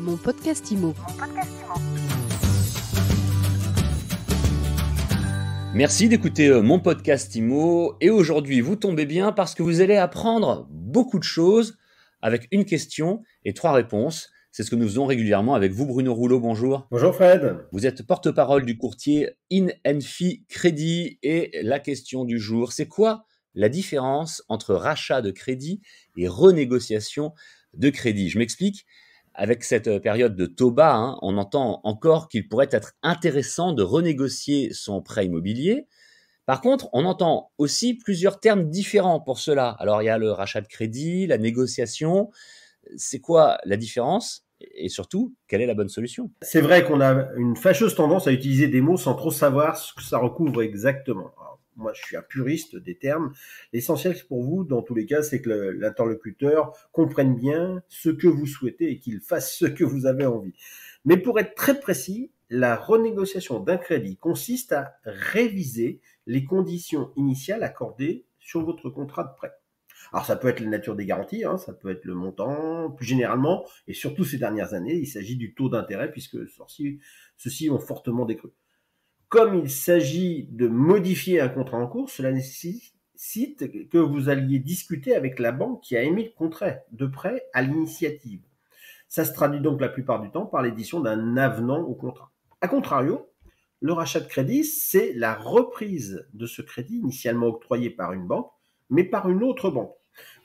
Mon podcast IMO. Merci d'écouter mon podcast IMO et aujourd'hui vous tombez bien parce que vous allez apprendre beaucoup de choses avec une question et 3 réponses. C'est ce que nous faisons régulièrement avec vous Bruno Rouleau, bonjour. Bonjour Fred. Vous êtes porte-parole du courtier InFi Crédit et la question du jour, c'est quoi la différence entre rachat de crédit et renégociation de crédit? Je m'explique. Avec cette période de taux bas, on entend encore qu'il pourrait être intéressant de renégocier son prêt immobilier. Par contre, on entend aussi plusieurs termes différents pour cela. Alors, il y a le rachat de crédit, la négociation. C'est quoi la différence? Et surtout, quelle est la bonne solution? C'est vrai qu'on a une fâcheuse tendance à utiliser des mots sans trop savoir ce que ça recouvre exactement. Alors, moi, je suis un puriste des termes. L'essentiel pour vous, dans tous les cas, c'est que l'interlocuteur comprenne bien ce que vous souhaitez et qu'il fasse ce que vous avez envie. Mais pour être très précis, la renégociation d'un crédit consiste à réviser les conditions initiales accordées sur votre contrat de prêt. Alors ça peut être la nature des garanties, ça peut être le montant, plus généralement, et surtout ces dernières années, il s'agit du taux d'intérêt puisque ceux-ci ont fortement décru. Comme il s'agit de modifier un contrat en cours, cela nécessite que vous alliez discuter avec la banque qui a émis le contrat de prêt à l'initiative. Ça se traduit donc la plupart du temps par l'édition d'un avenant au contrat. A contrario, le rachat de crédit, c'est la reprise de ce crédit initialement octroyé par une banque, mais par une autre banque.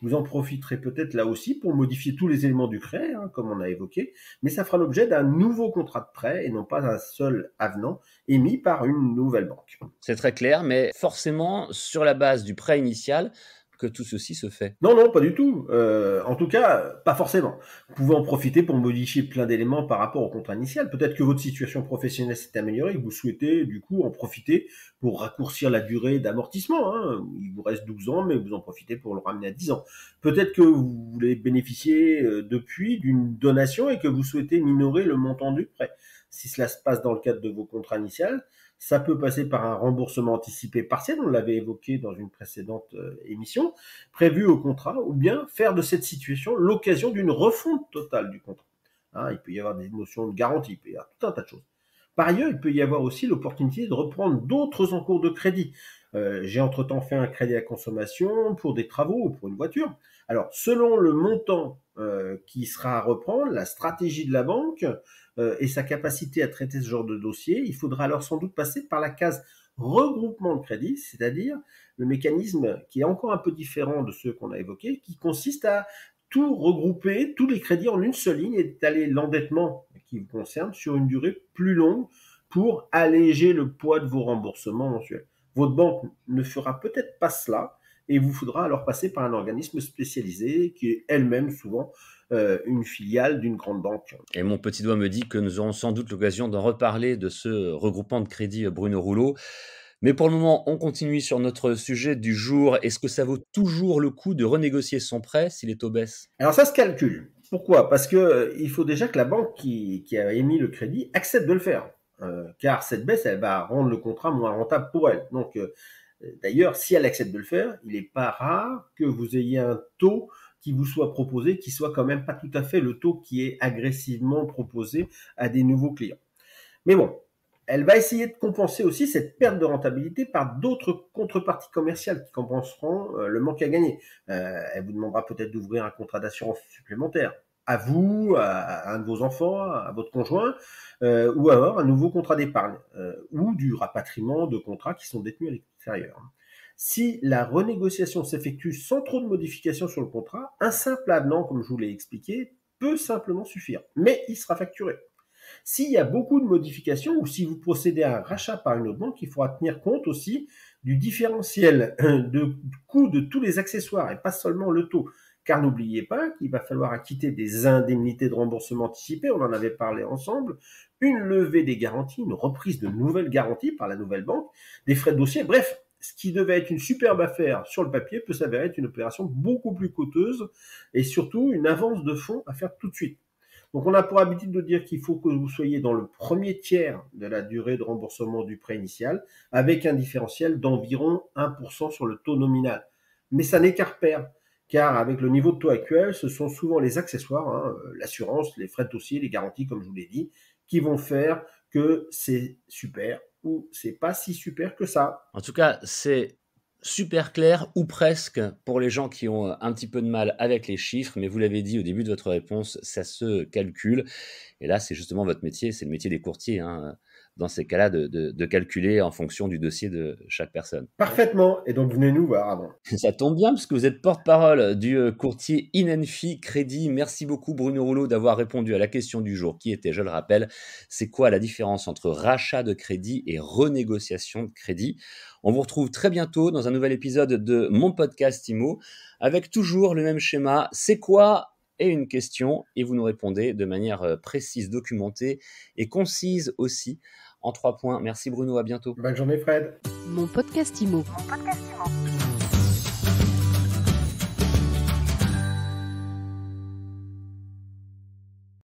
Vous en profiterez peut-être là aussi pour modifier tous les éléments du prêt, comme on a évoqué, mais ça fera l'objet d'un nouveau contrat de prêt et non pas un seul avenant émis par une nouvelle banque. C'est très clair, mais forcément sur la base du prêt initial que tout ceci se fait. Non, pas du tout. En tout cas, pas forcément. Vous pouvez en profiter pour modifier plein d'éléments par rapport au contrat initial. Peut-être que votre situation professionnelle s'est améliorée et que vous souhaitez du coup en profiter pour raccourcir la durée d'amortissement. Il vous reste 12 ans, mais vous en profitez pour le ramener à 10 ans. Peut-être que vous voulez bénéficier depuis d'une donation et que vous souhaitez minorer le montant du prêt. Si cela se passe dans le cadre de vos contrats initiaux, ça peut passer par un remboursement anticipé partiel, on l'avait évoqué dans une précédente émission, prévu au contrat, ou bien faire de cette situation l'occasion d'une refonte totale du contrat. Il peut y avoir des notions de garantie, il peut y avoir tout un tas de choses. Par ailleurs, il peut y avoir aussi l'opportunité de reprendre d'autres encours de crédit. J'ai entre-temps fait un crédit à consommation pour des travaux ou pour une voiture. Alors, selon le montant qui sera à reprendre, la stratégie de la banque et sa capacité à traiter ce genre de dossier, il faudra alors sans doute passer par la case regroupement de crédit, c'est-à-dire le mécanisme qui est encore un peu différent de ceux qu'on a évoqués, qui consiste à tout regrouper, tous les crédits en une seule ligne et d'étaler l'endettement qui vous concerne sur une durée plus longue pour alléger le poids de vos remboursements mensuels. Votre banque ne fera peut-être pas cela et il vous faudra alors passer par un organisme spécialisé qui est elle-même souvent une filiale d'une grande banque. Et mon petit doigt me dit que nous aurons sans doute l'occasion d'en reparler de ce regroupement de crédit Bruno Rouleau. Mais pour le moment, on continue sur notre sujet du jour. Est-ce que ça vaut toujours le coup de renégocier son prêt si les taux baissent? Alors ça se calcule. Pourquoi? Parce que il faut déjà que la banque qui a émis le crédit accepte de le faire. Car cette baisse, elle va rendre le contrat moins rentable pour elle. Donc, d'ailleurs, si elle accepte de le faire, il n'est pas rare que vous ayez un taux qui vous soit proposé, qui soit quand même pas tout à fait le taux qui est agressivement proposé à des nouveaux clients. Mais bon, elle va essayer de compenser aussi cette perte de rentabilité par d'autres contreparties commerciales qui compenseront le manque à gagner. Elle vous demandera peut-être d'ouvrir un contrat d'assurance supplémentaire à vous, à un de vos enfants, à votre conjoint, ou alors un nouveau contrat d'épargne, ou du rapatriement de contrats qui sont détenus à l'extérieur. Si la renégociation s'effectue sans trop de modifications sur le contrat, un simple avenant, comme je vous l'ai expliqué, peut simplement suffire, mais il sera facturé. S'il y a beaucoup de modifications ou si vous procédez à un rachat par une autre banque, il faudra tenir compte aussi du différentiel de coût de tous les accessoires et pas seulement le taux. Car n'oubliez pas qu'il va falloir acquitter des indemnités de remboursement anticipé, on en avait parlé ensemble, une levée des garanties, une reprise de nouvelles garanties par la nouvelle banque, des frais de dossier, bref, ce qui devait être une superbe affaire sur le papier peut s'avérer être une opération beaucoup plus coûteuse et surtout une avance de fonds à faire tout de suite. Donc on a pour habitude de dire qu'il faut que vous soyez dans le premier tiers de la durée de remboursement du prêt initial avec un différentiel d'environ 1% sur le taux nominal. Mais ça n'est qu'à repair, car avec le niveau de taux actuel, ce sont souvent les accessoires, l'assurance, les frais de dossier, les garanties, comme je vous l'ai dit, qui vont faire que c'est super ou c'est pas si super que ça. En tout cas, c'est super clair ou presque pour les gens qui ont un petit peu de mal avec les chiffres, mais vous l'avez dit au début de votre réponse, ça se calcule. Et là, c'est justement votre métier, c'est le métier des courtiers, hein, dans ces cas-là, de calculer en fonction du dossier de chaque personne. Parfaitement. Et donc, venez nous voir avant. Ça tombe bien puisque vous êtes porte-parole du courtier InEnfi Crédit. Merci beaucoup Bruno Rouleau d'avoir répondu à la question du jour qui était, je le rappelle, c'est quoi la différence entre rachat de crédit et renégociation de crédit? On vous retrouve très bientôt dans un nouvel épisode de mon podcast IMO avec toujours le même schéma. C'est quoi? Et une question et vous nous répondez de manière précise, documentée et concise aussi en 3 points. Merci Bruno, à bientôt. Bonne journée Fred. Mon podcast IMO.